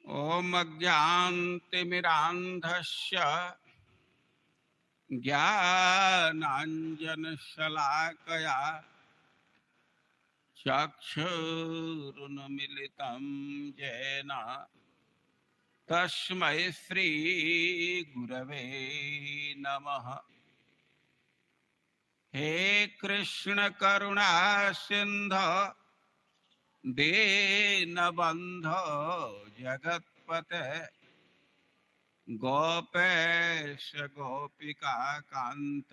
ओम अज्ञानतिमिरान्धस्य ज्ञानाञ्जनशलाकया चक्षुरुन्मीलितं येन तस्मै श्रीगुरवे नमः। हे कृष्ण करुणा सिंधु दीनबंधो जगत्पते गोपेश गोपिका कांत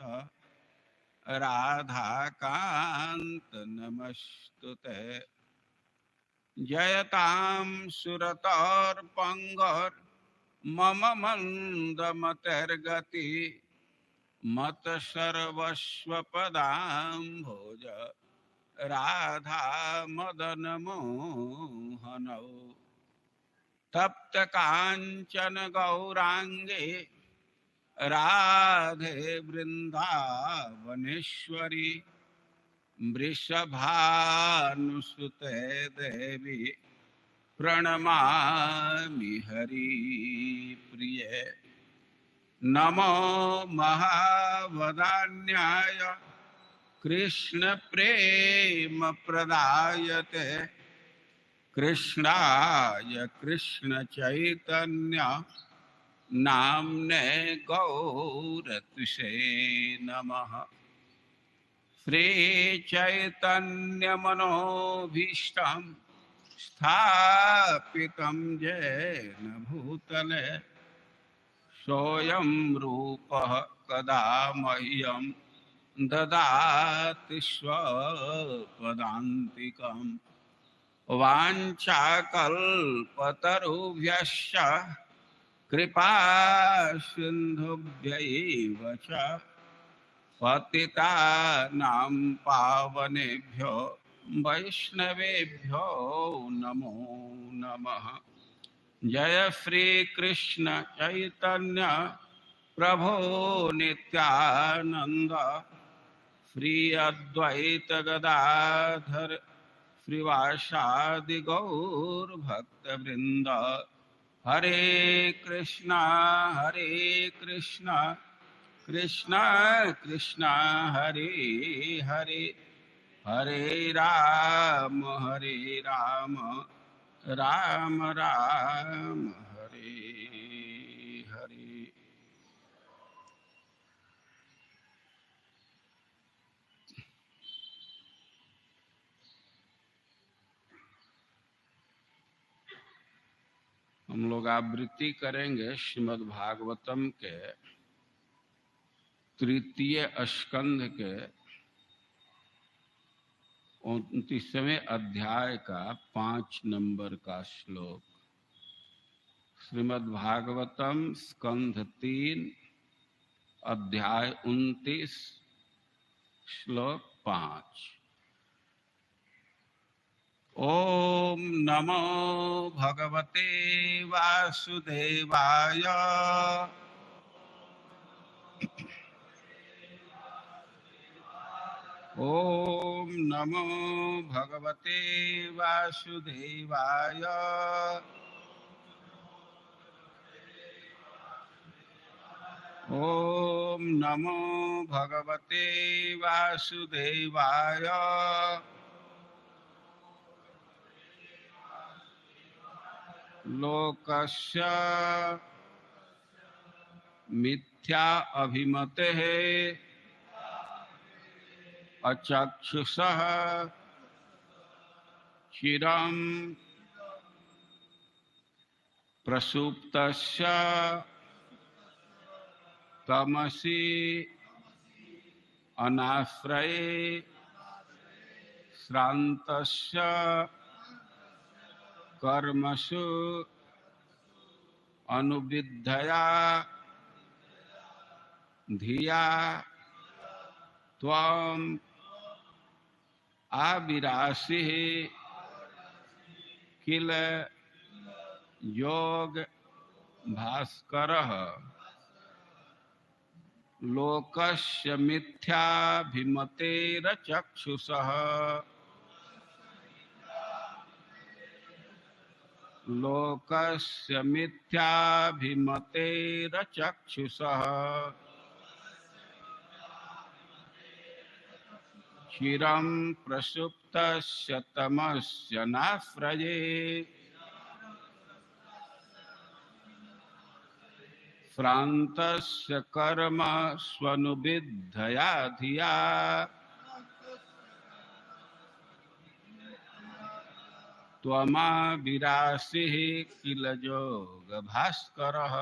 राधा कांत नमस्तुते। जयतां सुरतोर्पंगोर मम मंद मतिर्गति मत सर्वस्व पदाम्भोज राधा मदन मोहनौ। तप्त कांचन गौरांगे राधे वृंदावनेश्वरी वृषभानुसुते देवी प्रणमामि हरिप्रिये। नमो महावदान्याय कृष्ण प्रेम प्रदायते कृष्णाय कृष्ण चैतन्य नाम्ने गौरत्से नमः। श्री चैतन्य मनोभीष्टं स्थापितं येन भूतले सोऽयं रूपः कदा मह्यं ददाति स्वपदान्तिकम्। वाञ्छाकल्पतरुभ्यश्च कृपा सिन्धुभ्यैव च पतितानां पावनेभ्यो वैष्णवेभ्यो नमो नमः। जय श्री कृष्ण चैतन्य प्रभो नित्यानंद श्री अद्वैत गदाधर श्रीवासादि गौर भक्तवृंद। हरे कृष्णा कृष्णा कृष्णा हरे हरे, हरे राम राम राम हरे हरे। हम लोग आवृत्ति करेंगे श्रीमद् भागवतम के तृतीय स्कंध के 29वें अध्याय का 5 नंबर का श्लोक। श्रीमद् भागवतम स्कंध 3 अध्याय 29 श्लोक 5। ओम नमो भगवते वासुदेवाय ओम नमो भगवते वासुदेवाय ओम नमो भगवते वासुदेवाय। लोकस्य मिथ्या अभिमतेः अचक्षुषः चिरं प्रसुप्तस्य तमसि अनाश्रये श्रान्तस्य कर्मसु अनुविद्धया धिया त्वम् आविरासिः किल योग भास्करः। लोकस्य मिथ्याभिमतेरचक्षुषः लोकस्य मिथ्याभिमतेरचक्षुषः क्षीरं प्रसुप्तस्य तमस्य नाफ्रये श्रान्तस्य कर्म स्वनुविद्धया धिया त्वमाविरासिः किल जोगभास्करः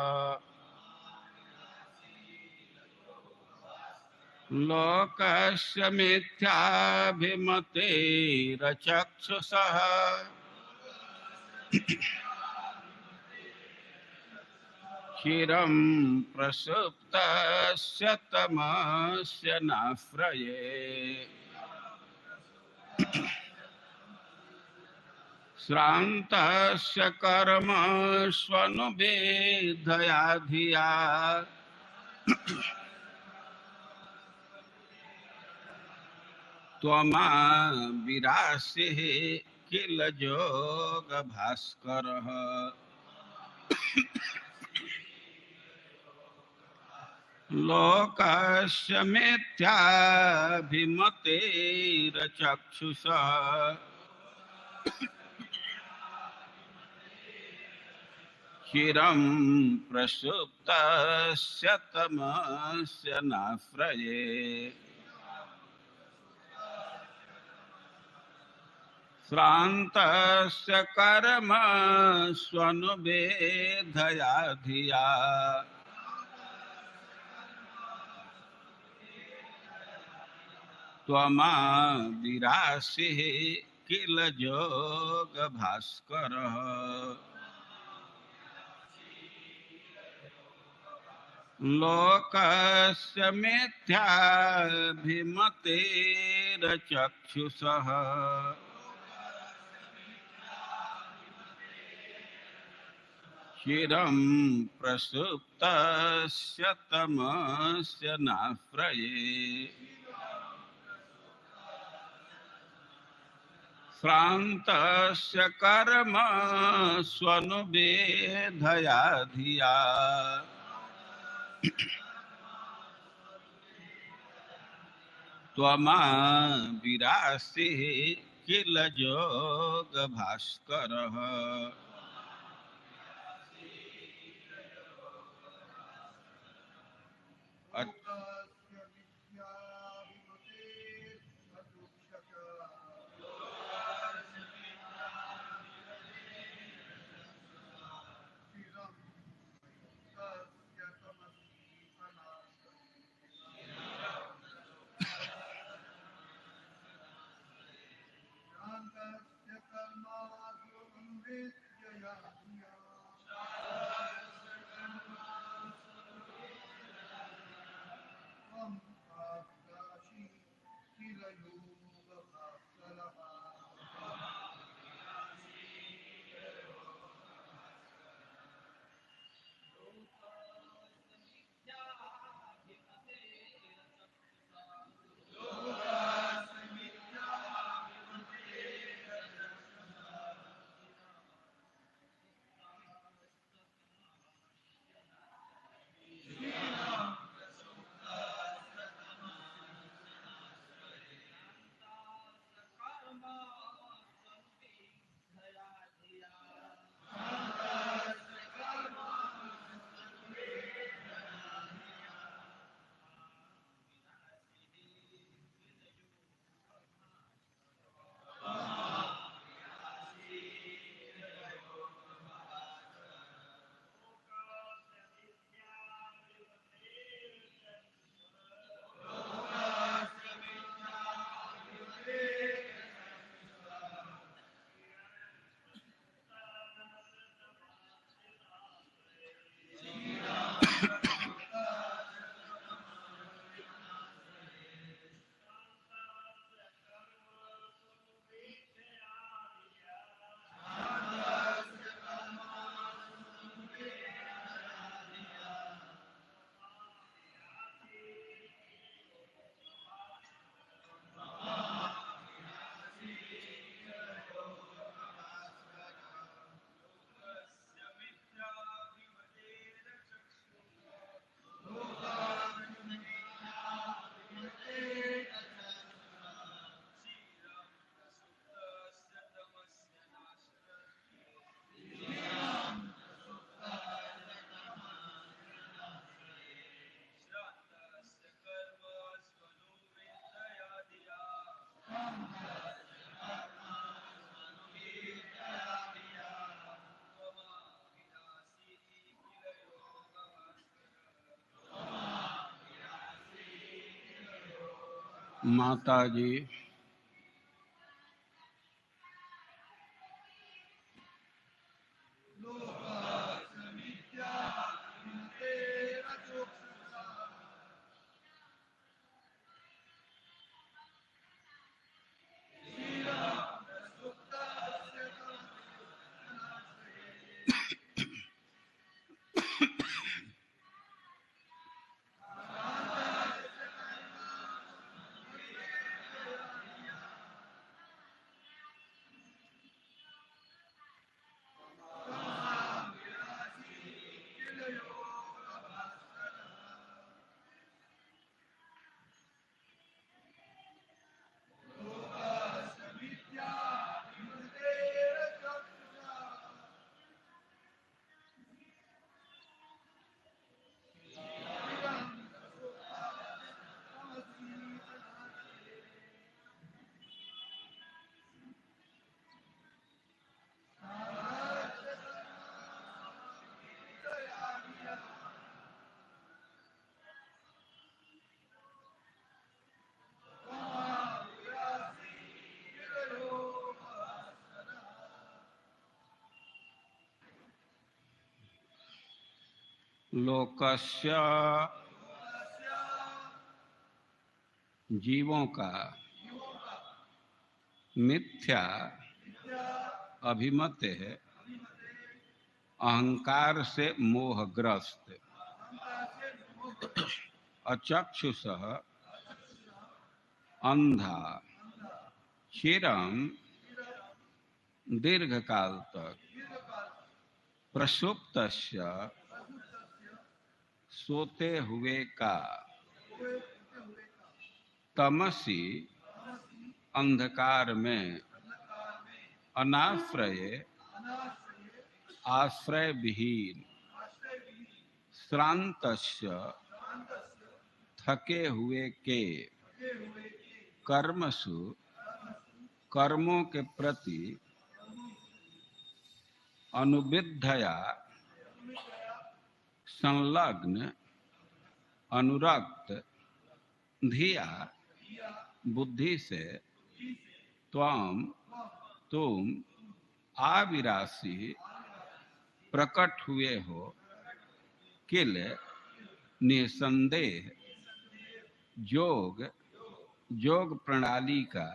लोकस्य मिथ्याभिमतेरचक्षुषः क्षीरं प्रसुप्तस्य तमस्य नाफ्रये श्रान्तस्य कर्म स्वनुविद्धया धिया त्वमाविरासिः किल जोगभास्करः लोकस्य मिथ्याभिमतेरचक्षुषः क्षीरं प्रसुप्तस्य तमस्य नाफ्रये श्रान्तस्य कर्म स्वनुविद्धया धिया त्वमाविरासिः किल जोगभास्करः लोकस्य मिथ्याभिमतेरचक्षुषः क्षीरं प्रसुप्तस्य तमस्य नाफ्रये श्रान्तस्य कर्म स्वनुविद्धया धिया त्वमाविरासिः किल जोगभास्करः माता जी लोकस्य जीवों का मिथ्या अभिमत है अहंकार से मोहग्रस्त अचक्षुषः अंधा चिरम दीर्घ काल तक प्रसुप्तस्य सोते हुए का तमसी अंधकार में अनाश्रय आश्रय विहीन श्रांतस्य थके हुए के कर्मसु कर्मों के प्रति अनुविद्धया संलग्न अनुरक्त धिया बुद्धि से तुम आविरासी प्रकट हुए हो किल निसंदेह योग प्रणाली का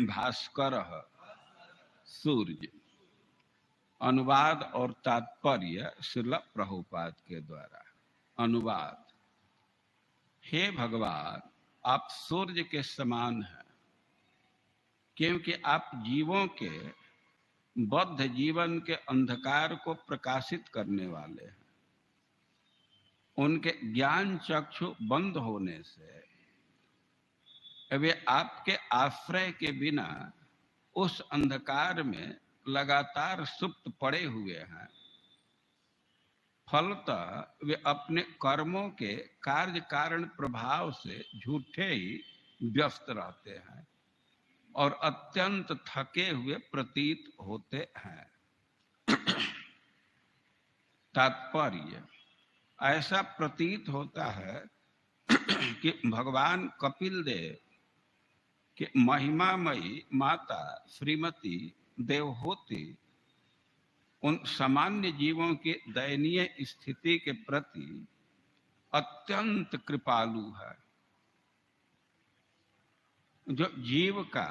भास्कर सूर्य। अनुवाद और तात्पर्य श्रील प्रभुपाद के द्वारा। अनुवाद। हे भगवान, आप सूर्य के समान हैं, क्योंकि आप जीवों के बद्ध जीवन के अंधकार को प्रकाशित करने वाले हैं। उनके ज्ञान चक्षु बंद होने से वे आपके आश्रय के बिना उस अंधकार में लगातार सुप्त पड़े हुए हैं। फलतः वे अपने कर्मों के कार्य कारण प्रभाव से झूठे ही व्यस्त रहते हैं और अत्यंत थके हुए प्रतीत होते हैं। तात्पर्य। ऐसा प्रतीत होता है कि भगवान कपिल देव कि महिमामयी माता श्रीमती देवहूति उन सामान्य जीवों की दयनीय स्थिति के प्रति अत्यंत कृपालु है, जो जीव का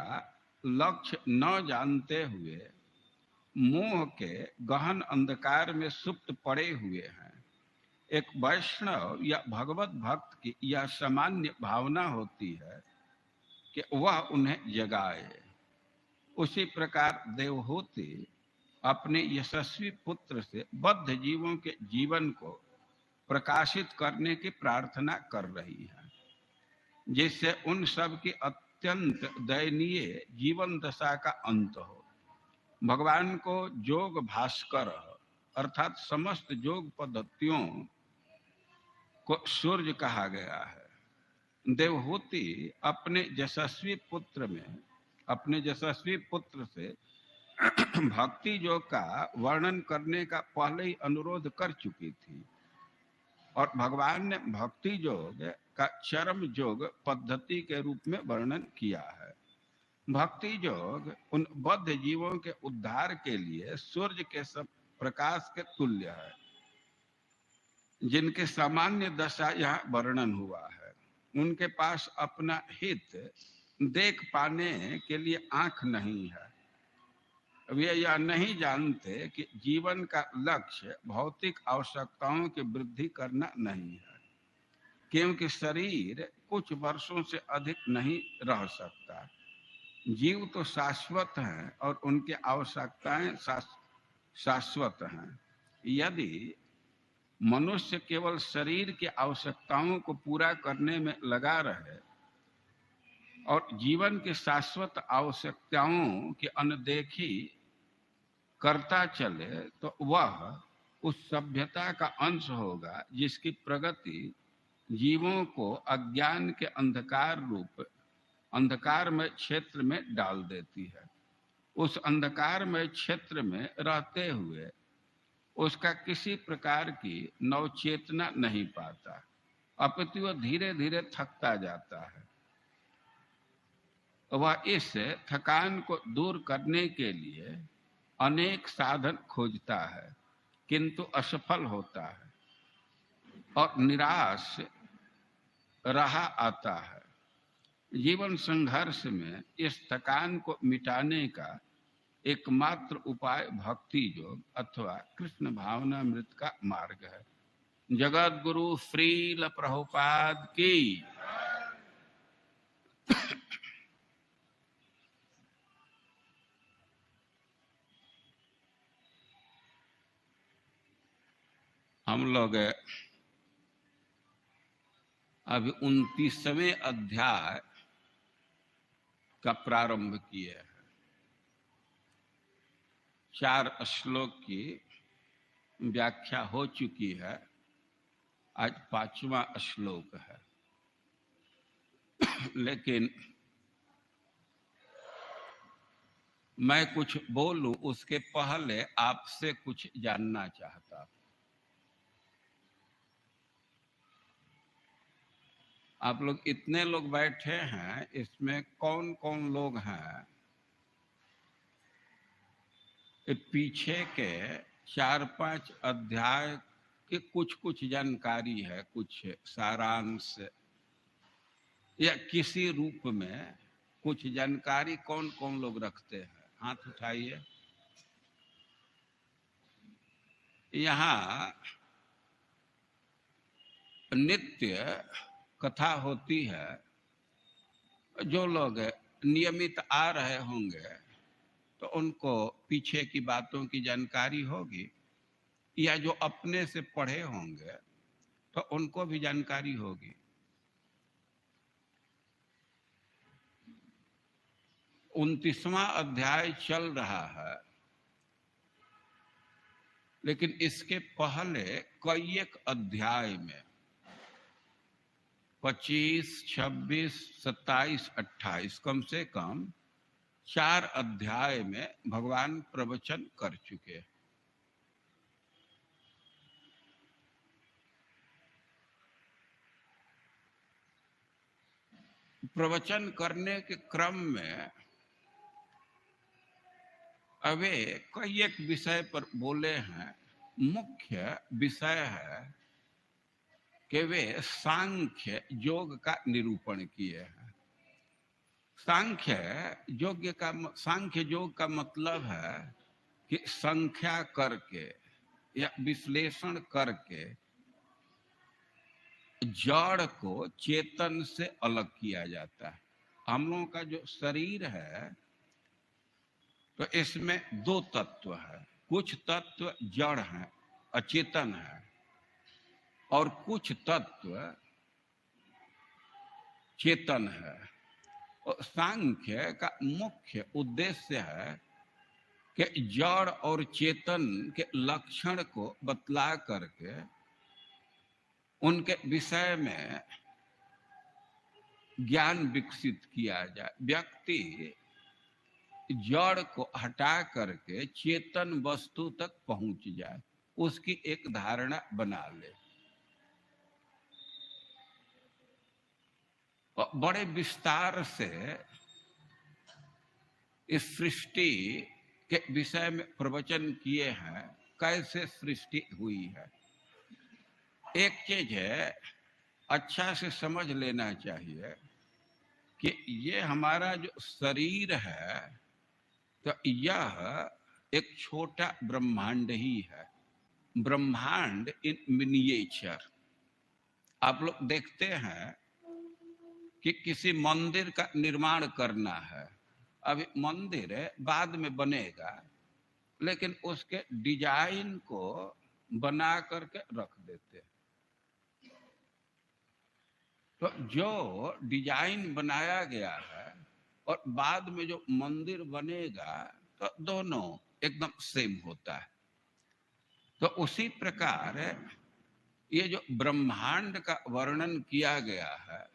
लक्ष्य न जानते हुए मोह के गहन अंधकार में सुप्त पड़े हुए हैं। एक वैष्णव या भगवत भक्त की यह सामान्य भावना होती है कि वह उन्हें जगाए। उसी प्रकार देवहूति अपने यशस्वी पुत्र से बद्ध जीवों के जीवन को प्रकाशित करने की प्रार्थना कर रही है, जिससे उन सब की अत्यंत दयनीय जीवन दशा का अंत हो। भगवान को योग भास्कर अर्थात समस्त योग पद्धतियों को सूर्य कहा गया है। देवहूति अपने यशस्वी पुत्र से भक्ति योग का वर्णन करने का पहले ही अनुरोध कर चुकी थी और भगवान ने भक्ति योग का चरम योग पद्धति के रूप में वर्णन किया है। भक्ति योग उन बद्ध जीवों के उद्धार के लिए सूर्य के सब प्रकाश के तुल्य है, जिनके सामान्य दशा यहाँ वर्णन हुआ है। उनके पास अपना हित देख पाने के लिए आंख नहीं है। वे यह नहीं जानते कि जीवन का लक्ष्य भौतिक आवश्यकताओं की वृद्धि करना नहीं है, क्योंकि शरीर कुछ वर्षों से अधिक नहीं रह सकता। जीव तो शाश्वत हैं और उनकी आवश्यकताएं शाश्वत हैं। यदि मनुष्य केवल शरीर की आवश्यकताओं को पूरा करने में लगा रहे और जीवन की शाश्वत आवश्यकताओं की अनदेखी करता चले, तो वह उस सभ्यता का अंश होगा जिसकी प्रगति जीवों को अज्ञान के अंधकारमय क्षेत्र में डाल देती है। उस अंधकारमय क्षेत्र में रहते हुए उसका किसी प्रकार की नवचेतना नहीं पाता, अपितु वह धीरे धीरे थकता जाता है। वह इस थकान को दूर करने के लिए अनेक साधन खोजता है, किंतु असफल होता है और निराश रहा आता है। जीवन संघर्ष में इस थकान को मिटाने का एकमात्र उपाय भक्ति योग अथवा कृष्ण भावनामृत का मार्ग है। जगत गुरु श्रील प्रभुपाद की। हम लोग अभी 29वें अध्याय का प्रारंभ किए हैं। 4 श्लोक की व्याख्या हो चुकी है, आज 5वां श्लोक है। लेकिन मैं कुछ बोलूं उसके पहले आपसे कुछ जानना चाहता हूं। आप लोग इतने लोग बैठे हैं, इसमें कौन कौन लोग हैं पीछे के 4-5 अध्याय की कुछ जानकारी है, कुछ सारांश या किसी रूप में कुछ जानकारी कौन कौन लोग रखते हैं? हाथ उठाइए। यहाँ नित्य कथा होती है। जो लोग नियमित आ रहे होंगे तो उनको पीछे की बातों की जानकारी होगी, या जो अपने से पढ़े होंगे तो उनको भी जानकारी होगी। उनतीसवां अध्याय चल रहा है, लेकिन इसके पहले कई एक अध्याय में 25, 26, 27, 28 कम से कम 4 अध्याय में भगवान प्रवचन कर चुके हैं। प्रवचन करने के क्रम में वे कई एक विषय पर बोले हैं। मुख्य विषय है कि वे सांख्य योग का निरूपण किए हैं। सांख्य योग का मतलब है कि संख्या करके या विश्लेषण करके जड़ को चेतन से अलग किया जाता है। हम लोगों का जो शरीर है तो इसमें 2 तत्व है। कुछ तत्व जड़ है, अचेतन है, और कुछ तत्व चेतन है। और सांख्य का मुख्य उद्देश्य है कि जड़ और चेतन के लक्षण को बतला करके उनके विषय में ज्ञान विकसित किया जाए। व्यक्ति जड़ को हटा करके चेतन वस्तु तक पहुंच जाए, उसकी एक धारणा बना ले। और बड़े विस्तार से इस सृष्टि के विषय में प्रवचन किए हैं, कैसे सृष्टि हुई है। एक चीज है, अच्छा से समझ लेना चाहिए कि ये हमारा जो शरीर है, तो यह एक छोटा ब्रह्मांड ही है। ब्रह्मांड इन मिनिएचर। आप लोग देखते हैं कि किसी मंदिर का निर्माण करना है, अभी मंदिर बाद में बनेगा, लेकिन उसके डिजाइन को बना करके रख देते हैं। तो जो डिजाइन बनाया गया है और बाद में जो मंदिर बनेगा, तो दोनों एकदम सेम होता है। तो उसी प्रकार ये जो ब्रह्मांड का वर्णन किया गया है,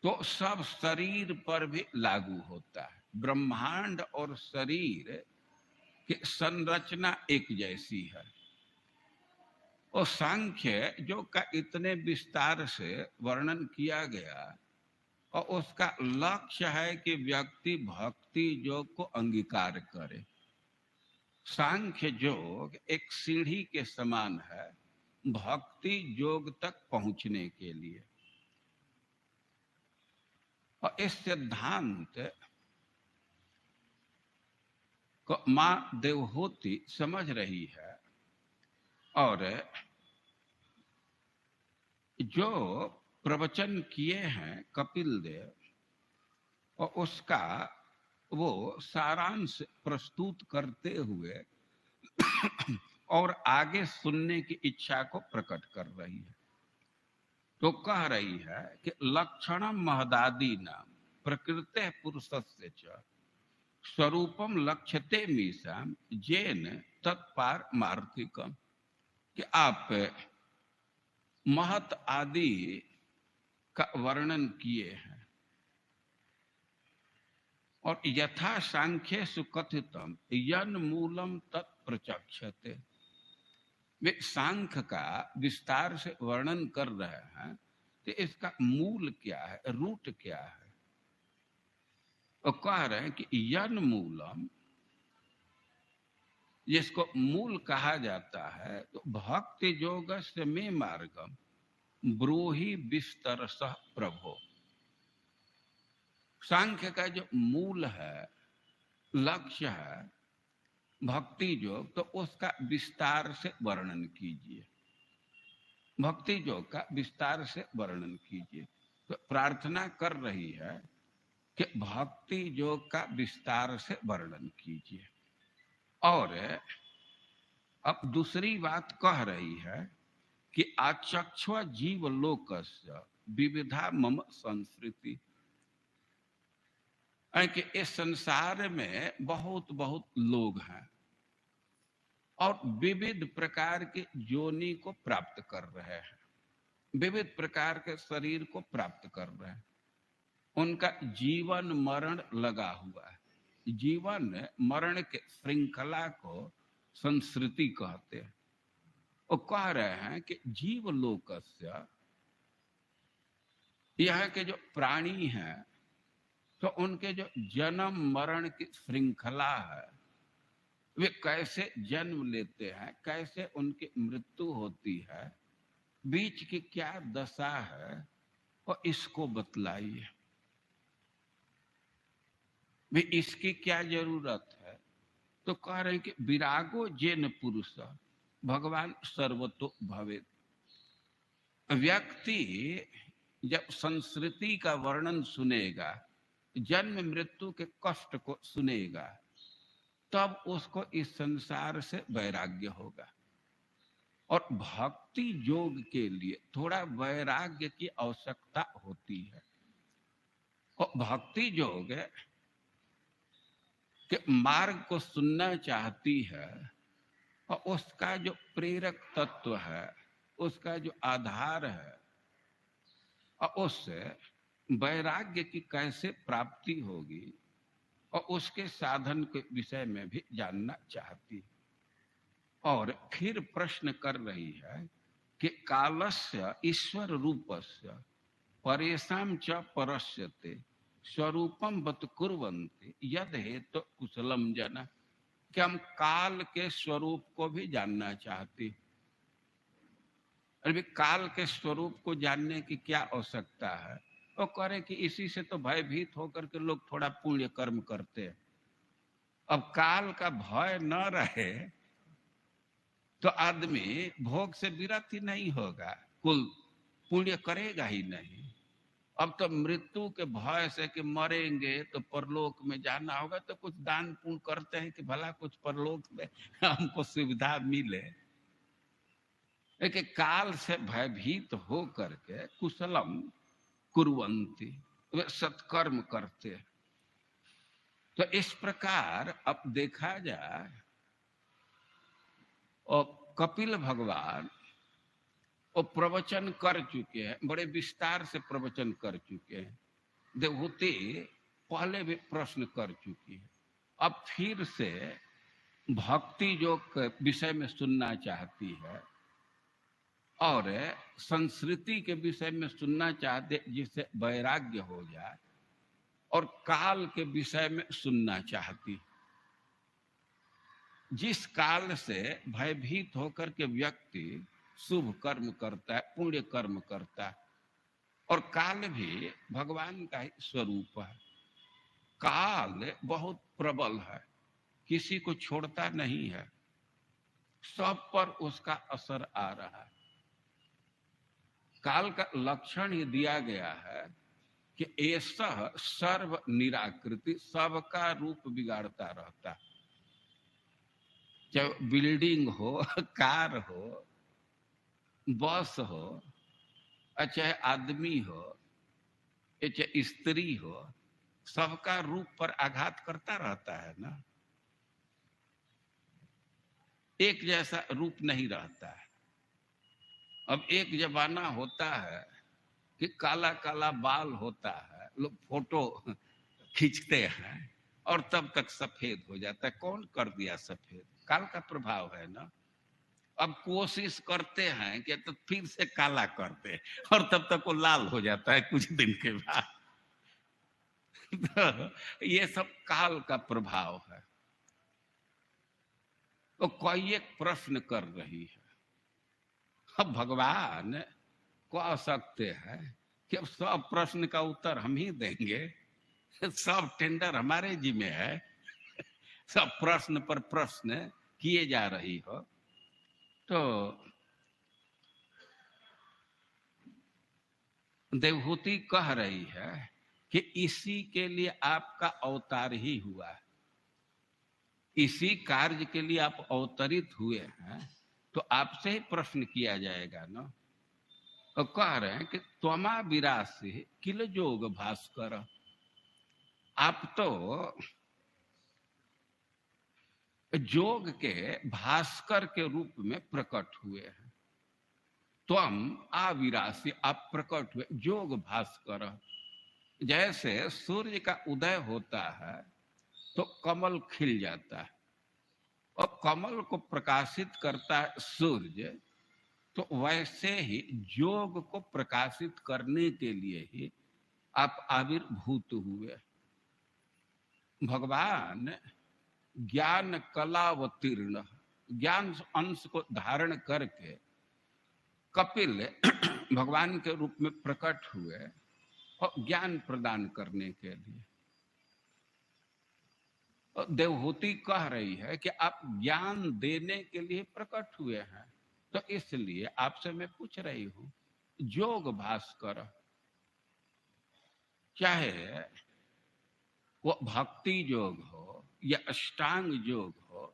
तो सब शरीर पर भी लागू होता है। ब्रह्मांड और शरीर की संरचना एक जैसी है। और सांख्य जो का इतने विस्तार से वर्णन किया गया, और उसका लक्ष्य है कि व्यक्ति भक्ति योग को अंगीकार करे। सांख्य योग एक सीढ़ी के समान है भक्ति योग तक पहुंचने के लिए। और इस सिद्धांत को मां देवहूति समझ रही है, और जो प्रवचन किए हैं कपिल देव, और उसका वो सारांश प्रस्तुत करते हुए और आगे सुनने की इच्छा को प्रकट कर रही है। तो कह रही है कि लक्षणम महदादि नाम प्रकृते पुरुषस्य च स्वरूपम लक्ष्यते मीसाम जेन तत्पार मार्थिकम, कि आप महत आदि का वर्णन किए हैं, और यथा सांख्य सुकथितम यन मूलम तत्प्रचक्षते। वे सांख्य का विस्तार से वर्णन कर रहे हैं कि इसका मूल क्या है, रूट क्या है। और कह रहे हैं कि यन मूलम, जिसको मूल कहा जाता है, तो भक्ति योगस्य में मार्गम ब्रूहि विस्तर सह प्रभो। सांख्य का जो मूल है, लक्ष्य है भक्ति योग, तो उसका विस्तार से वर्णन कीजिए। भक्ति योग का विस्तार से वर्णन कीजिए। तो प्रार्थना कर रही है कि भक्ति योग का विस्तार से वर्णन कीजिए। और अब दूसरी बात कह रही है कि आचक्ष्व जीव लोकस्य विविधा मम संस्कृति, कि इस संसार में बहुत बहुत लोग हैं और विविध प्रकार के योनि को प्राप्त कर रहे हैं, विविध प्रकार के शरीर को प्राप्त कर रहे हैं। उनका जीवन मरण लगा हुआ है। जीवन मरण के श्रृंखला को संस्कृति कहते हैं। वो कह रहे हैं कि जीव लोकस्य, यह के जो प्राणी हैं, तो उनके जो जन्म मरण की श्रृंखला है, वे कैसे जन्म लेते हैं, कैसे उनकी मृत्यु होती है, बीच की क्या दशा है, और इसको बतलाइए। वे इसकी क्या जरूरत है। तो कह रहे हैं कि विरागो जेन पुरुष भगवान सर्वतो भवेत्। व्यक्ति जब संस्कृति का वर्णन सुनेगा, जन्म मृत्यु के कष्ट को सुनेगा, तब उसको इस संसार से वैराग्य होगा। और भक्ति योग के लिए थोड़ा वैराग्य की आवश्यकता होती है। और भक्ति योग के मार्ग को सुनना चाहती है, और उसका जो प्रेरक तत्व है, उसका जो आधार है, और उससे वैराग्य की कैसे प्राप्ति होगी, और उसके साधन के विषय में भी जानना चाहती है। और फिर प्रश्न कर रही है कि कालस्य ईश्वर रूपस्य परेशान च परस्यते स्वरूपम बत कुर्वन्ति यद हेतु कुशलम जना। कि हम काल के स्वरूप को भी जानना चाहते। अरे काल के स्वरूप को जानने की क्या आवश्यकता है? वो कह रहे कि इसी से तो भयभीत होकर के लोग थोड़ा पुण्य कर्म करते हैं। अब काल का भय न रहे तो आदमी भोग से विरत ही नहीं होगा, कुल पुण्य करेगा ही नहीं। अब तो मृत्यु के भय से कि मरेंगे तो परलोक में जाना होगा, तो कुछ दान पुण्य करते हैं कि भला कुछ परलोक में हमको सुविधा मिले। लेकिन काल से भयभीत हो करके कुशलम कुर्वन्ति, वे सत्कर्म करते। तो इस प्रकार अब देखा जाए और कपिल भगवान वो प्रवचन कर चुके हैं, बड़े विस्तार से प्रवचन कर चुके हैं। देवहूति पहले भी प्रश्न कर चुकी है, अब फिर से भक्ति योग के विषय में सुनना चाहती है और संस्कृति के विषय में सुनना चाहते जिससे वैराग्य हो जाए, और काल के विषय में सुनना चाहती। जिस काल से भयभीत होकर के व्यक्ति शुभ कर्म करता है, पुण्य कर्म करता है, और काल भी भगवान का ही स्वरूप है। काल बहुत प्रबल है, किसी को छोड़ता नहीं है, सब पर उसका असर आ रहा है। काल का लक्षण ही दिया गया है कि ऐसा सर्व निराकृति, सबका रूप बिगाड़ता रहता। चाहे बिल्डिंग हो, कार हो, बस हो, चाहे आदमी हो, चाहे स्त्री हो, सबका रूप पर आघात करता रहता है ना। एक जैसा रूप नहीं रहता है। अब एक जमाना होता है कि काला काला बाल होता है, लोग फोटो खींचते हैं और तब तक सफेद हो जाता है। कौन कर दिया सफेद? काल का प्रभाव है ना। अब कोशिश करते हैं कि तो फिर से काला करते, और तब तक वो लाल हो जाता है कुछ दिन के बाद। तो ये सब काल का प्रभाव है। तो कोई एक प्रश्न कर रही है, अब भगवान कह सकते हैं कि अब सब प्रश्न का उत्तर हम ही देंगे, सब टेंडर हमारे जिम्मे है, सब प्रश्न पर प्रश्न किए जा रही हो। तो देवहूति कह रही है कि इसी के लिए आपका अवतार ही हुआ है, इसी कार्य के लिए आप अवतरित हुए हैं, तो आपसे ही प्रश्न किया जाएगा ना। तो कह रहे हैं कि त्वमा विरासी किल जोग भास्कर, आप तो जोग के भास्कर के रूप में प्रकट हुए हैं। त्वम आविरासी, आप प्रकट हुए जोग भास्कर। जैसे सूर्य का उदय होता है तो कमल खिल जाता है, और कमल को प्रकाशित करता है सूर्य, तो वैसे ही योग को प्रकाशित करने के लिए ही आप आविर्भूत हुए। भगवान ज्ञान कलावतीर्ण, ज्ञान अंश को धारण करके कपिल भगवान के रूप में प्रकट हुए और ज्ञान प्रदान करने के लिए। देवहूति कह रही है कि आप ज्ञान देने के लिए प्रकट हुए हैं, तो इसलिए आपसे मैं पूछ रही हूं, जोग भास्कर, चाहे वो भक्ति योग हो या अष्टांग योग हो,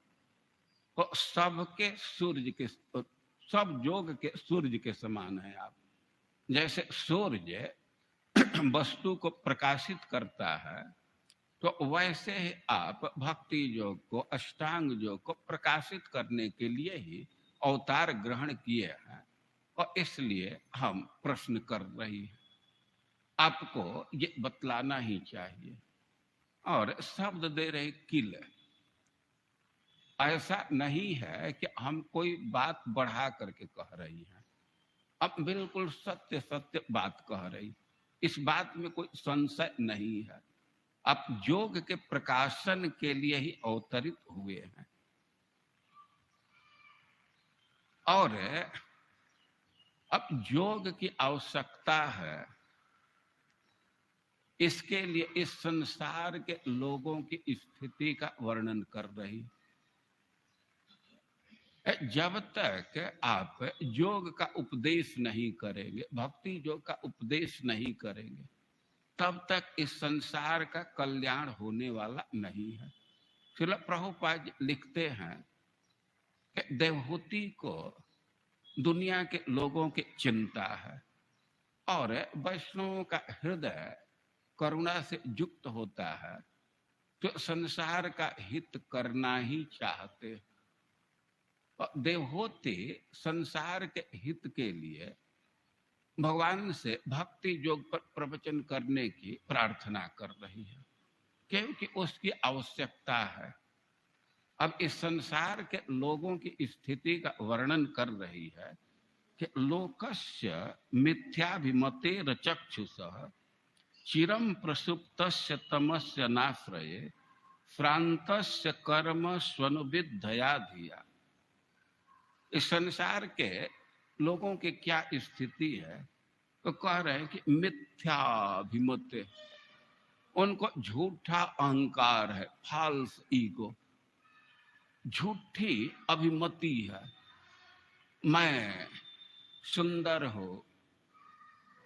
तो सबके सूर्य के, सब योग के सूर्य के समान है आप। जैसे सूर्य वस्तु को प्रकाशित करता है, तो वैसे ही आप भक्ति योग को, अष्टांग योग को प्रकाशित करने के लिए ही अवतार ग्रहण किए हैं, और इसलिए हम प्रश्न कर रही हैं। आपको ये बतलाना ही चाहिए। और शब्द दे रहे किल, ऐसा नहीं है कि हम कोई बात बढ़ा करके कह रही हैं, अब बिल्कुल सत्य सत्य बात कह रही। इस बात में कोई संशय नहीं है। आप योग के प्रकाशन के लिए ही अवतरित हुए हैं और अब योग की आवश्यकता है। इसके लिए इस संसार के लोगों की स्थिति का वर्णन कर रही है। जब तक आप योग का उपदेश नहीं करेंगे, भक्ति योग का उपदेश नहीं करेंगे, तब तक इस संसार का कल्याण होने वाला नहीं है। श्रील प्रभुपाद लिखते हैं कि देवहूति को दुनिया के लोगों की चिंता है और वैष्णवों का हृदय करुणा से युक्त होता है, तो संसार का हित करना ही चाहते। देवहूति संसार के हित के लिए भगवान से भक्ति योग पर प्रवचन करने की प्रार्थना कर रही है, क्योंकि उसकी आवश्यकता है। अब इस संसार के लोगों की स्थिति का वर्णन कर रही है कि लोकस्य मिथ्याभिमतेर चक्षुषः चिरम प्रसुप्तस्य तमस्य नाश्रये श्रान्तस्य कर्म स्वनुविद्धया धिया। इस संसार के लोगों की क्या स्थिति है, तो कह रहे हैं कि मिथ्याभिमत, उनको झूठा अहंकार है, फॉल्स ईगो, झूठी अभिमति है। मैं सुंदर हूं,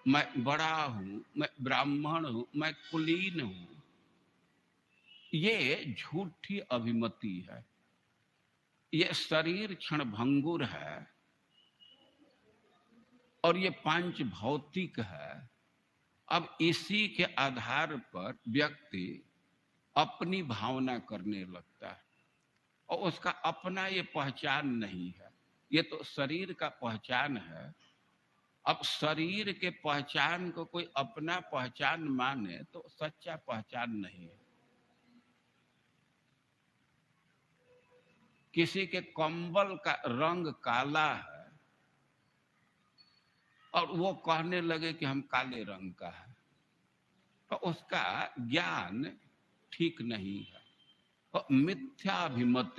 मैं बड़ा हूं, मैं ब्राह्मण हूं, मैं कुलीन हूं, ये झूठी अभिमति है। ये शरीर क्षणभंगुर है और ये पांच भौतिक है। अब इसी के आधार पर व्यक्ति अपनी भावना करने लगता है और उसका अपना ये पहचान नहीं है। ये तो शरीर का पहचान है। अब शरीर के पहचान को कोई अपना पहचान माने तो सच्चा पहचान नहीं है। किसी के कंबल का रंग काला है और वो कहने लगे कि हम काले रंग का है, तो उसका ज्ञान ठीक नहीं है। और मिथ्याभिमत,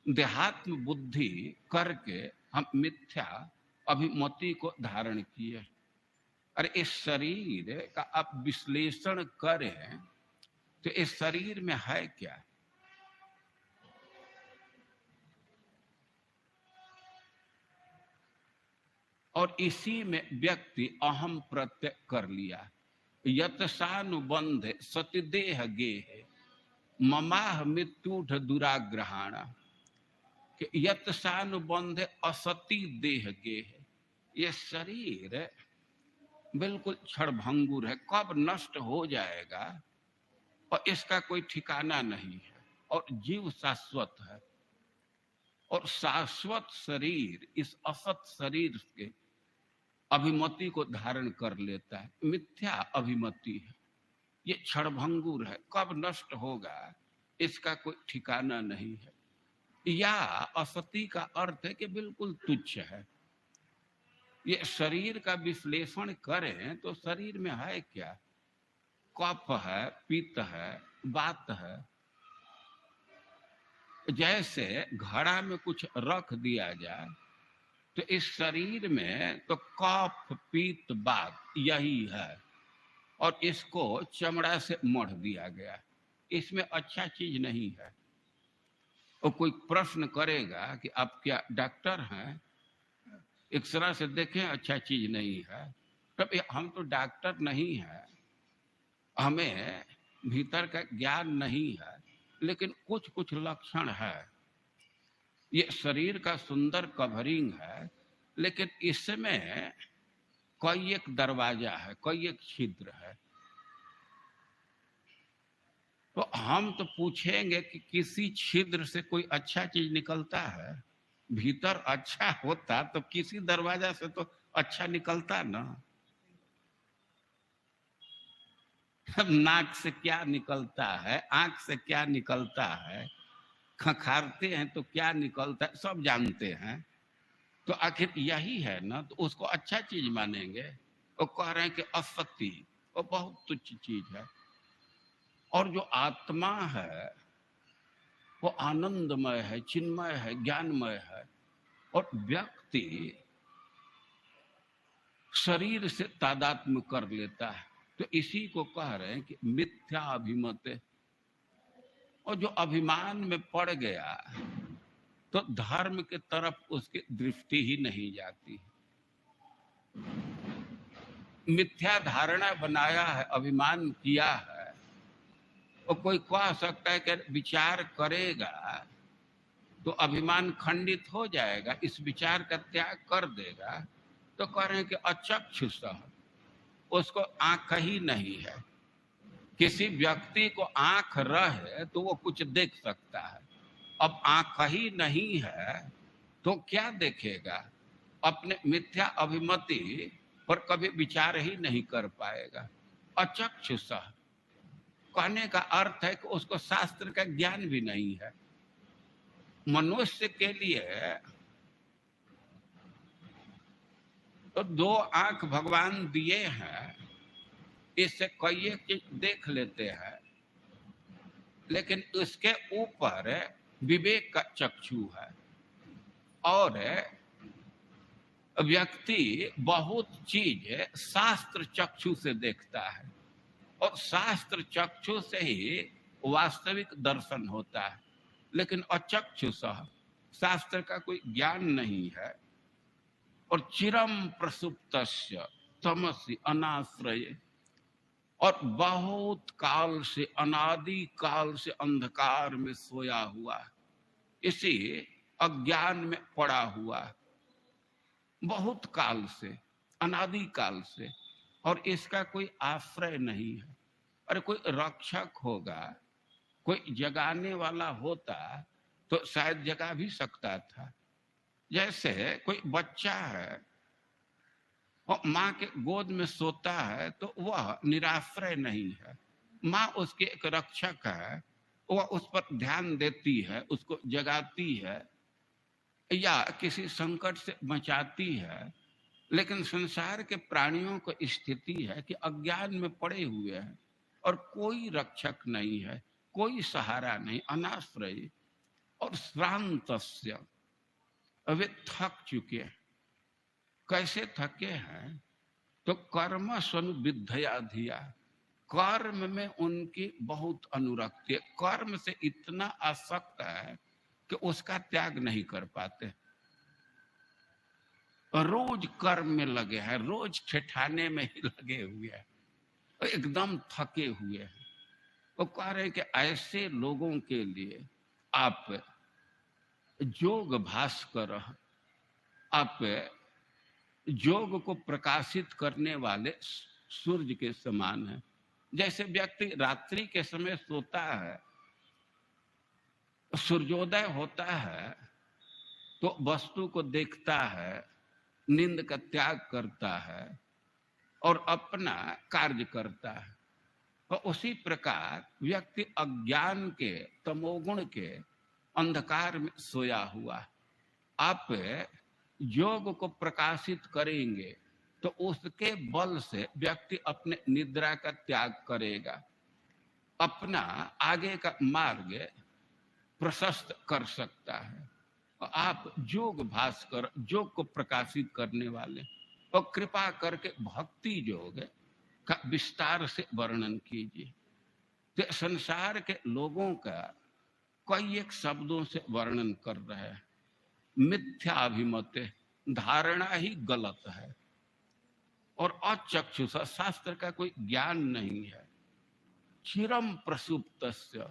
देहात्म बुद्धि करके हम मिथ्या अभिमति को धारण किए। अरे इस शरीर का आप विश्लेषण करें तो इस शरीर में है क्या? और इसी में व्यक्ति अहम प्रत्यय कर लिया। यतसानुबंध सतिदेह गेह ममाह मृत्युढ़ दुराग्रहाण। यतसानुबंध असति देह गेह, ये शरीर बिल्कुल क्षणभंगुर है, कब नष्ट हो जाएगा और इसका कोई ठिकाना नहीं है। और जीव शाश्वत है और शाश्वत शरीर इस असत शरीर के अभिमति को धारण कर लेता है। मिथ्या अभिमति है, ये क्षणभंगुर है, कब नष्ट होगा इसका कोई ठिकाना नहीं है। या असति का अर्थ है कि बिल्कुल तुच्छ है। ये शरीर का विश्लेषण करें तो शरीर में है क्या? कफ है, पित्त है, वात है। जैसे घड़ा में कुछ रख दिया जाए तो इस शरीर में तो कफ पित्त वात यही है और इसको चमड़ा से मढ़ दिया गया। इसमें अच्छा चीज नहीं है। और कोई प्रश्न करेगा कि आप क्या डॉक्टर हैं, एक्सरे से देखें अच्छा चीज नहीं है, तब हम तो डॉक्टर नहीं है, हमें भीतर का ज्ञान नहीं है, लेकिन कुछ कुछ लक्षण है। ये शरीर का सुंदर कवरिंग है, लेकिन इसमें कई एक दरवाजा है, कई एक छिद्र है। तो हम तो पूछेंगे कि किसी छिद्र से कोई अच्छा चीज निकलता है? भीतर अच्छा होता तो किसी दरवाजा से तो अच्छा निकलता ना। नाक से क्या निकलता है, आंख से क्या निकलता है, खंखारते हैं तो क्या निकलता है, सब जानते हैं। तो आखिर यही है ना, तो उसको अच्छा चीज मानेंगे वो कह रहे हैं कि असक्ति वो बहुत तुच्छ चीज है, और जो आत्मा है वो आनंदमय है, चिन्मय है, ज्ञानमय है, और व्यक्ति शरीर से तादात्म्य कर लेता है। तो इसी को कह रहे हैं कि मिथ्या अभिमत। और जो अभिमान में पड़ गया तो धर्म के तरफ उसकी दृष्टि ही नहीं जाती। मिथ्या धारणा बनाया है, अभिमान किया है, और कोई कह सकता है कि विचार करेगा तो अभिमान खंडित हो जाएगा, इस विचार का त्याग कर देगा। तो कह रहे हैं कि अचक्षुष, उसको आंख ही नहीं है। किसी व्यक्ति को आंख रहे तो वो कुछ देख सकता है, अब आंख ही नहीं है तो क्या देखेगा? अपने मिथ्या अभिमति पर कभी विचार ही नहीं कर पाएगा। अचक्षुष कहने का अर्थ है कि उसको शास्त्र का ज्ञान भी नहीं है। मनुष्य के लिए तो दो आंख भगवान दिए हैं, इससे कई चीज देख लेते हैं, लेकिन उसके ऊपर विवेक का चक्षु है। और व्यक्ति बहुत चीज शास्त्र चक्षु से देखता है, और शास्त्र चक्षु से ही वास्तविक दर्शन होता है। लेकिन अचक्षुष, शास्त्र का कोई ज्ञान नहीं है, और चिरम प्रसुप्तस्य तमसि अनाश्रय, और बहुत काल से, अनादि काल से अंधकार में सोया हुआ, इसी अज्ञान में पड़ा हुआ, बहुत काल से, अनादि काल से, और इसका कोई आश्रय नहीं है। अरे कोई रक्षक होगा, कोई जगाने वाला होता तो शायद जगा भी सकता था। जैसे कोई बच्चा है और माँ के गोद में सोता है तो वह निराश्रय नहीं है, माँ उसके एक रक्षक है, वह उस पर ध्यान देती है, उसको जगाती है या किसी संकट से बचाती है। लेकिन संसार के प्राणियों को स्थिति है कि अज्ञान में पड़े हुए हैं और कोई रक्षक नहीं है, कोई सहारा नहीं, अनाश्रय और श्रांतस्य, वे थक चुके हैं। कैसे थके हैं? तो कर्म स्वनुविद्धया धिया, कर्म में उनकी बहुत अनुरक्ति है, कर्म से इतना आसक्त है कि उसका त्याग नहीं कर पाते। रोज कर्म में लगे हैं, रोज ठिठाने में ही लगे हुए हैं, एकदम थके हुए हैं। वो कह रहे हैं कि ऐसे लोगों के लिए आप योग भास्कर, आप योग को प्रकाशित करने वाले सूर्य के समान है। जैसे व्यक्ति रात्रि के समय सोता है, सूर्योदय होता है तो वस्तु को देखता है, नींद का त्याग करता है और अपना कार्य करता है। और उसी प्रकार व्यक्ति अज्ञान के, तमोगुण के अंधकार में सोया हुआ, आप योग को प्रकाशित करेंगे तो उसके बल से व्यक्ति अपने निद्रा का त्याग करेगा, अपना आगे का मार्ग प्रशस्त कर सकता है। और आप योग भास्कर, योग को प्रकाशित करने वाले, और कृपा करके भक्ति योग का विस्तार से वर्णन कीजिए। तो संसार के लोगों का कई एक शब्दों से वर्णन कर रहे हैं। मिथ्या अभिमत, धारणा ही गलत है, और अचक्षुष, शास्त्र का कोई ज्ञान नहीं है। चिरम प्रसुप्तस्य,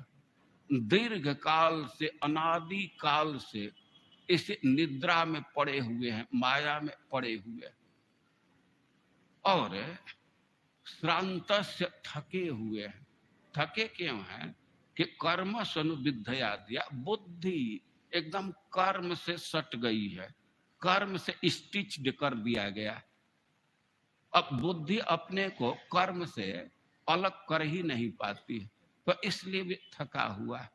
दीर्घ काल से, अनादि काल से इस निद्रा में पड़े हुए हैं, माया में पड़े हुए हैं। और श्रांतस्य, थके हुए हैं। थके क्यों हैं? कि कर्म स्वनुविद्धया दिया, बुद्धि एकदम कर्म से सट गई है, कर्म से स्टिच्ड कर दिया गया। अब बुद्धि अपने को कर्म से अलग कर ही नहीं पाती, तो इसलिए भी थका हुआ।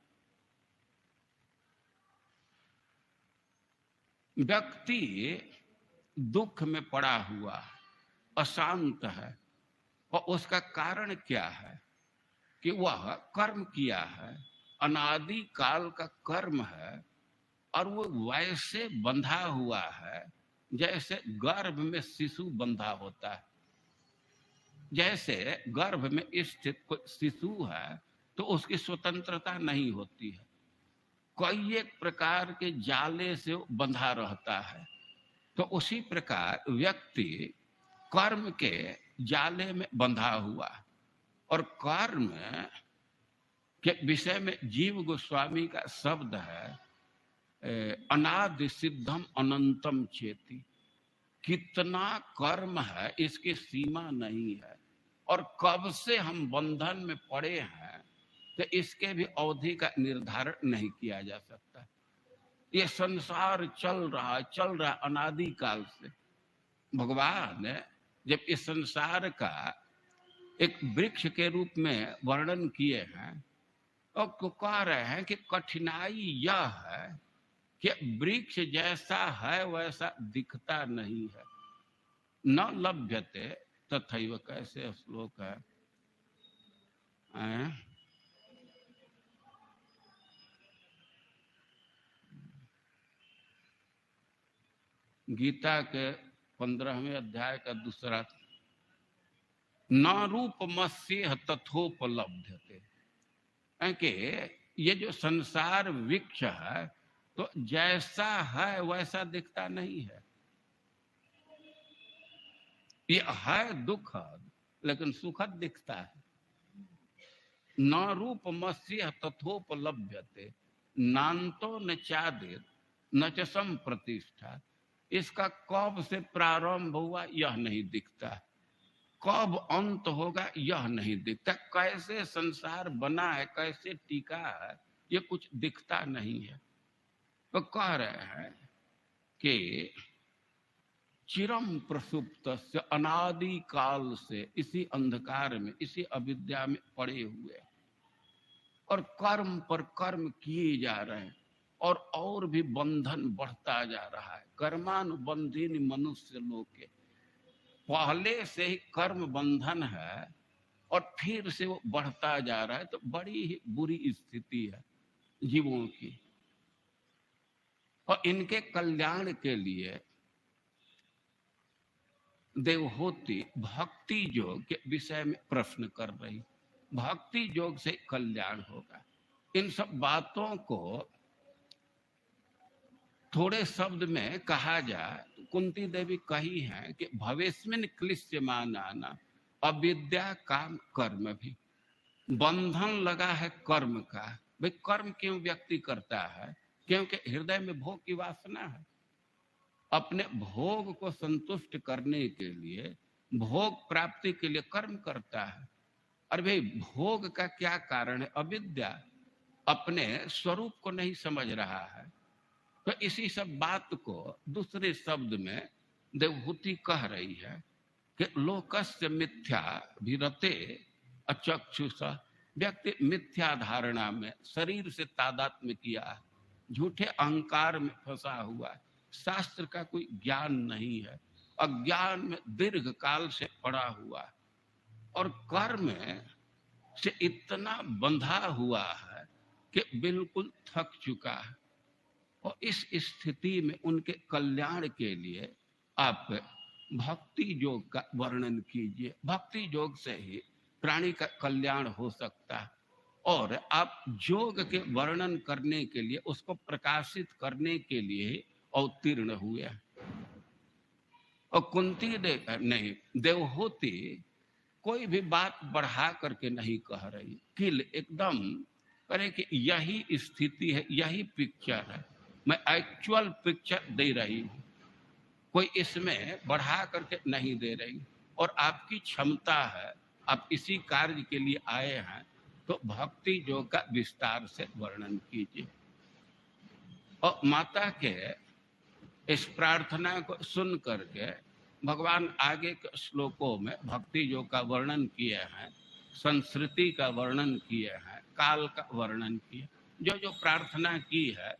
व्यक्ति दुख में पड़ा हुआ, अशांत है। और उसका कारण क्या है कि वह कर्म किया है, अनादि काल का कर्म है, और वो वैसे बंधा हुआ है जैसे गर्भ में शिशु बंधा होता है। जैसे गर्भ में स्थित कोई शिशु है तो उसकी स्वतंत्रता नहीं होती है, कई एक प्रकार के जाले से वो बंधा रहता है। तो उसी प्रकार व्यक्ति कर्म के जाले में बंधा हुआ, और कर्म के विषय में जीव गोस्वामी का शब्द है अनादि सिद्धम अनंतम चेति। कितना कर्म है इसकी सीमा नहीं है, और कब से हम बंधन में पड़े हैं तो इसके भी अवधि का निर्धारण नहीं किया जा सकता। ये संसार चल रहा अनादि काल से। भगवान जब इस संसार का एक वृक्ष के रूप में वर्णन किए हैं और कह रहे हैं कि कठिनाई यह है कि वृक्ष जैसा है वैसा दिखता नहीं है, न लभ्यते तथैव। कैसे श्लोक है? गीता के 15वें अध्याय का दूसरा, न रूपमस्य तथोपलब्ध्यते। कि ये जो संसार वृक्ष है तो जैसा है वैसा दिखता नहीं है। ये है दुखद लेकिन सुखद दिखता है। न रूपमस्य तथोपलब्ध्यते नान्तो न चादिर न च संप्रतिष्ठा। इसका कब से प्रारंभ हुआ यह नहीं दिखता, कब अंत होगा यह नहीं दिखता, कैसे संसार बना है, कैसे टिका है, ये कुछ दिखता नहीं है। तो कह रहे हैं कि चिरम प्रसुप्त से अनादि काल से इसी अंधकार में, इसी अविद्या में पड़े हुए, और कर्म पर कर्म किए जा रहे हैं, और भी बंधन बढ़ता जा रहा है। कर्मानुबंधीन मनुष्य लोग के पहले से ही कर्म बंधन है और फिर से वो बढ़ता जा रहा है। तो बड़ी ही बुरी स्थिति है जीवों की। और इनके कल्याण के लिए देवहूति भक्ति योग के विषय में प्रश्न कर रही। भक्ति योग से कल्याण होगा। इन सब बातों को थोड़े शब्द में कहा जाए तो कुंती देवी कही है कि भवेस्मिन क्लिश्यमानाना अविद्या काम कर्म भी। बंधन लगा है कर्म का। भाई कर्म क्यों व्यक्ति करता है? क्योंकि हृदय में भोग की वासना है। अपने भोग को संतुष्ट करने के लिए, भोग प्राप्ति के लिए कर्म करता है। और भाई भोग का क्या कारण है? अविद्या। अपने स्वरूप को नहीं समझ रहा है। तो इसी सब बात को दूसरे शब्द में देवहूति कह रही है कि लोकस्य मिथ्या विरते अचक्षुष। व्यक्ति मिथ्या धारणा में शरीर से तादात्म्य किया है, झूठे अहंकार में फंसा हुआ है, शास्त्र का कोई ज्ञान नहीं है, अज्ञान में दीर्घ काल से पड़ा हुआ है, और कर्म से इतना बंधा हुआ है कि बिल्कुल थक चुका है। और इस स्थिति में उनके कल्याण के लिए आप भक्ति योग का वर्णन कीजिए। भक्ति योग से ही प्राणी का कल्याण हो सकता है। और आप योग के वर्णन करने के लिए, उसको प्रकाशित करने के लिए अवतीर्ण हुए। और कुंती नहीं, देवहूति कोई भी बात बढ़ा करके नहीं कह रही, किल एकदम करे कि यही स्थिति है, यही पिक्चर है, मैं एक्चुअल पिक्चर दे रही हूं, कोई इसमें बढ़ा करके नहीं दे रही। और आपकी क्षमता है, आप इसी कार्य के लिए आए हैं, तो भक्ति योग का विस्तार से वर्णन कीजिए। और माता के इस प्रार्थना को सुन करके भगवान आगे के श्लोकों में भक्ति योग का वर्णन किए हैं, संस्कृति का वर्णन किए हैं, काल का वर्णन किए। जो जो प्रार्थना की है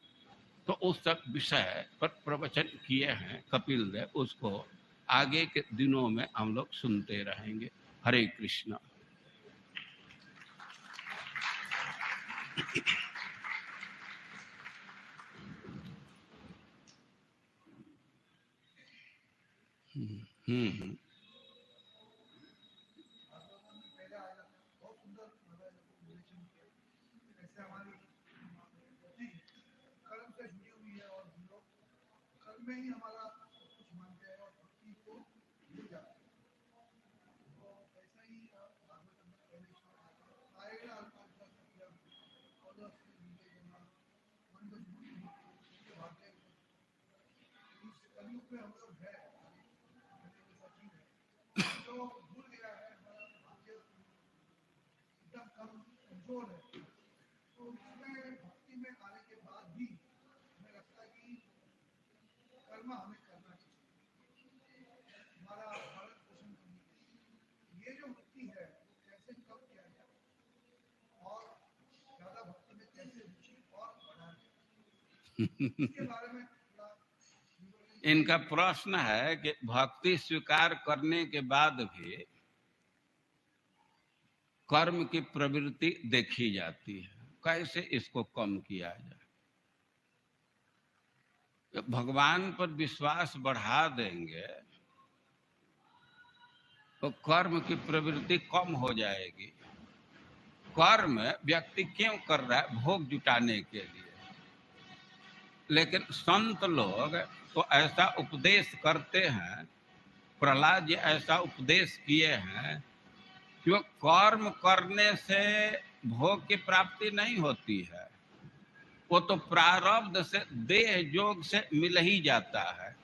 तो उस सब विषय पर प्रवचन किए हैं कपिल देव, उसको आगे के दिनों में हम लोग सुनते रहेंगे। हरे कृष्णा। हम्म। में ही हमारा कुछ मानते हैं और भक्ति को ले जाते हैं। तो ऐसा ही भागवतम में पहले आएगा और कलयुग में हम लोग है तो भूल गया है, हमारा भाग्य एकदम कमजोर है। तो इसमें भक्ति में आने के बाद भी हमें लगता है कि कर्म हमें करना चाहिए, हमारा भारत पोषण करने के लिए। ये जो भक्ति है कैसे कब किया जाए और ज्यादा भक्ति में कैसे रुचि और बढ़ा जाए, इसके बारे में इनका प्रश्न है कि भक्ति स्वीकार करने के बाद भी कर्म की प्रवृत्ति देखी जाती है, कैसे इसको कम किया जाए। भगवान पर विश्वास बढ़ा देंगे तो कर्म की प्रवृत्ति कम हो जाएगी। कर्म व्यक्ति क्यों कर रहा है? भोग जुटाने के लिए। लेकिन संत लोग तो ऐसा उपदेश करते हैं, प्रहलाद जी ऐसा उपदेश किए हैं कि कर्म करने से भोग की प्राप्ति नहीं होती है, वो तो प्रारब्ध से देह जोग से मिल ही जाता है।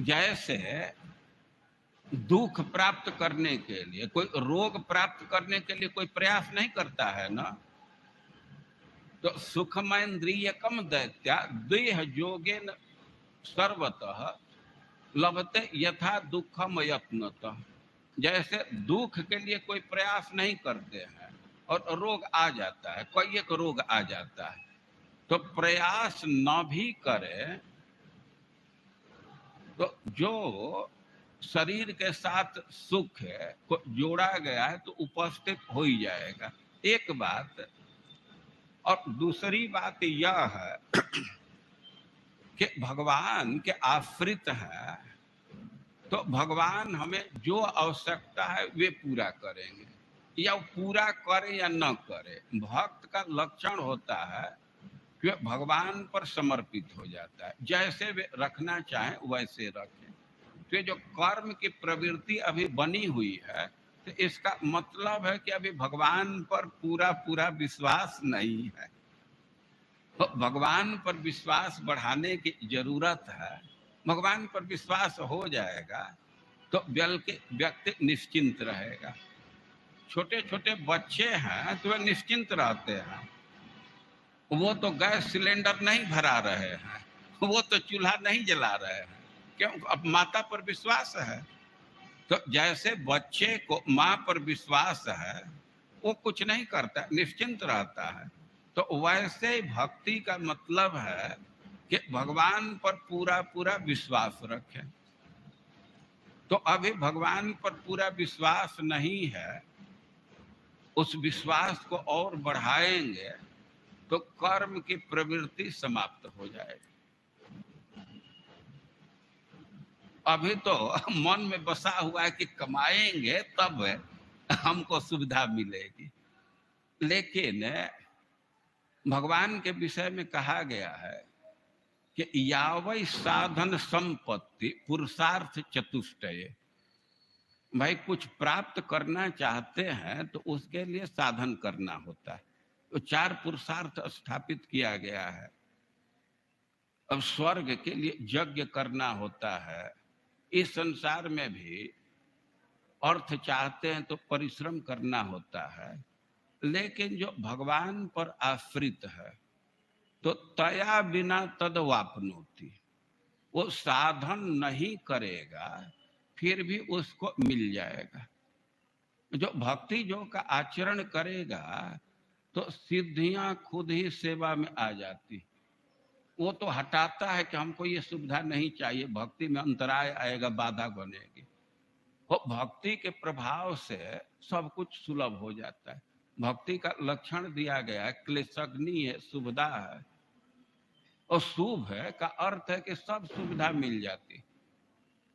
जैसे दुख प्राप्त करने के लिए, कोई रोग प्राप्त करने के लिए कोई प्रयास नहीं करता है ना। तो सुखमैन्द्रियकम दैत्या देह जोगेन सर्वतः लभते यथा दुखम यत्नतः। जैसे दुख के लिए कोई प्रयास नहीं करते हैं और रोग आ जाता है, कोई एक रोग आ जाता है, तो प्रयास न भी करे तो जो शरीर के साथ सुख को जोड़ा गया है तो उपस्थित हो ही जाएगा। एक बात। और दूसरी बात यह है कि भगवान के आश्रित है तो भगवान हमें जो आवश्यकता है वे पूरा करेंगे, या पूरा करे या न करे। भक्त का लक्षण होता है कि भगवान पर समर्पित हो जाता है, जैसे वे रखना चाहें वैसे रखें। तो जो कर्म की प्रवृत्ति अभी बनी हुई है तो इसका मतलब है कि अभी भगवान पर पूरा पूरा विश्वास नहीं है। तो भगवान पर विश्वास बढ़ाने की जरूरत है। भगवान पर विश्वास हो जाएगा तो व्यक्ति निश्चिंत रहेगा। छोटे छोटे बच्चे हैं तो वे निश्चिंत रहते हैं, वो तो गैस सिलेंडर नहीं भरा रहे हैं, वो तो चूल्हा नहीं जला रहे हैं, क्यों? अब माता पर विश्वास है। तो जैसे बच्चे को माँ पर विश्वास है, वो कुछ नहीं करता, निश्चिंत रहता है। तो वैसे भक्ति का मतलब है कि भगवान पर पूरा पूरा विश्वास रखें। तो अभी भगवान पर पूरा विश्वास नहीं है, उस विश्वास को और बढ़ाएंगे तो कर्म की प्रवृत्ति समाप्त हो जाएगी। अभी तो मन में बसा हुआ है कि कमाएंगे तब हमको सुविधा मिलेगी। लेकिन भगवान के विषय में कहा गया है कि यावै साधन संपत्ति पुरुषार्थ चतुष्टय। भाई कुछ प्राप्त करना चाहते हैं तो उसके लिए साधन करना होता है। तो 4 पुरुषार्थ स्थापित किया गया है। अब स्वर्ग के लिए यज्ञ करना होता है। इस संसार में भी अर्थ चाहते हैं तो परिश्रम करना होता है। लेकिन जो भगवान पर आश्रित है तो तया बिना तद वापनोति, वो साधन नहीं करेगा फिर भी उसको मिल जाएगा। जो भक्ति योग का आचरण करेगा तो सिद्धियां खुद ही सेवा में आ जाती। वो तो हटाता है कि हमको ये सुविधा नहीं चाहिए, भक्ति में अंतराय आएगा, बाधा बनेगी। वो भक्ति के प्रभाव से सब कुछ सुलभ हो जाता है। भक्ति का लक्षण दिया गया है, क्लेशग्नि है, सुविधा है, और शुभ है का अर्थ है कि सब सुविधा मिल जाती।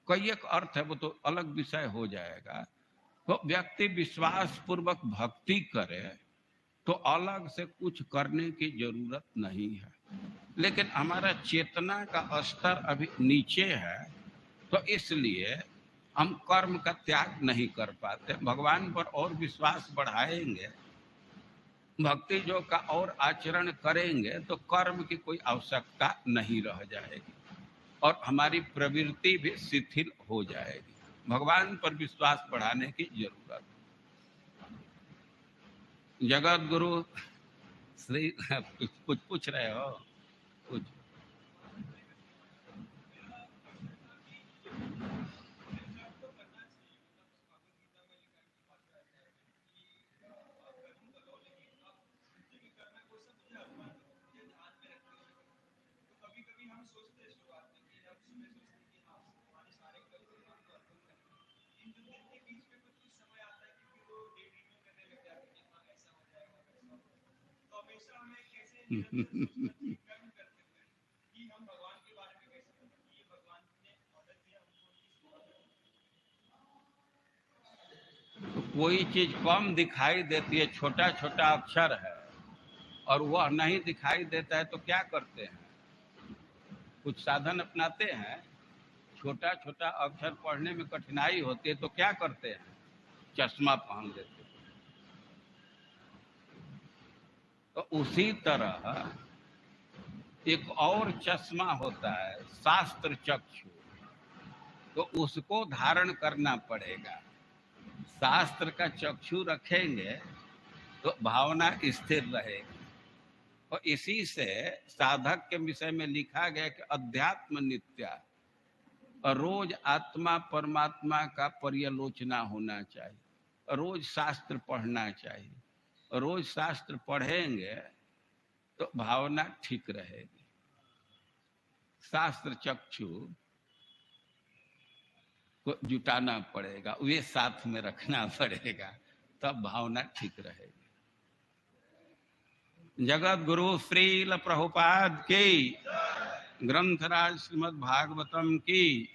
कई एक अर्थ है, वो तो अलग विषय हो जाएगा। तो व्यक्ति विश्वास पूर्वक भक्ति करे तो अलग से कुछ करने की जरूरत नहीं है। लेकिन हमारा चेतना का स्तर अभी नीचे है, तो इसलिए हम कर्म का त्याग नहीं कर पाते। भगवान पर और विश्वास बढ़ाएंगे, भक्ति जो का और आचरण करेंगे, तो कर्म की कोई आवश्यकता नहीं रह जाएगी और हमारी प्रवृत्ति भी शिथिल हो जाएगी। भगवान पर विश्वास बढ़ाने की जरूरत। जगत गुरु श्री कुछ पूछ रहे हो? कुछ कोई चीज कम दिखाई देती है, छोटा छोटा अक्षर है और वह नहीं दिखाई देता है, तो क्या करते हैं? कुछ साधन अपनाते हैं, छोटा छोटा अक्षर पढ़ने में कठिनाई होती है, तो क्या करते हैं? चश्मा पहन लेते हैं। तो उसी तरह एक और चश्मा होता है, शास्त्र चक्षु, तो उसको धारण करना पड़ेगा। शास्त्र का चक्षु रखेंगे तो भावना स्थिर रहेगी। और इसी से साधक के विषय में लिखा गया कि अध्यात्म नित्या, और रोज आत्मा परमात्मा का पर्यालोचना होना चाहिए, रोज शास्त्र पढ़ना चाहिए। रोज शास्त्र पढ़ेंगे तो भावना ठीक रहेगी। शास्त्र चक्षु को जुटाना पड़ेगा, वे साथ में रखना पड़ेगा, तब भावना ठीक रहेगी। जगत गुरु श्रील प्रभुपाद की, ग्रंथराज श्रीमद् भागवतम की।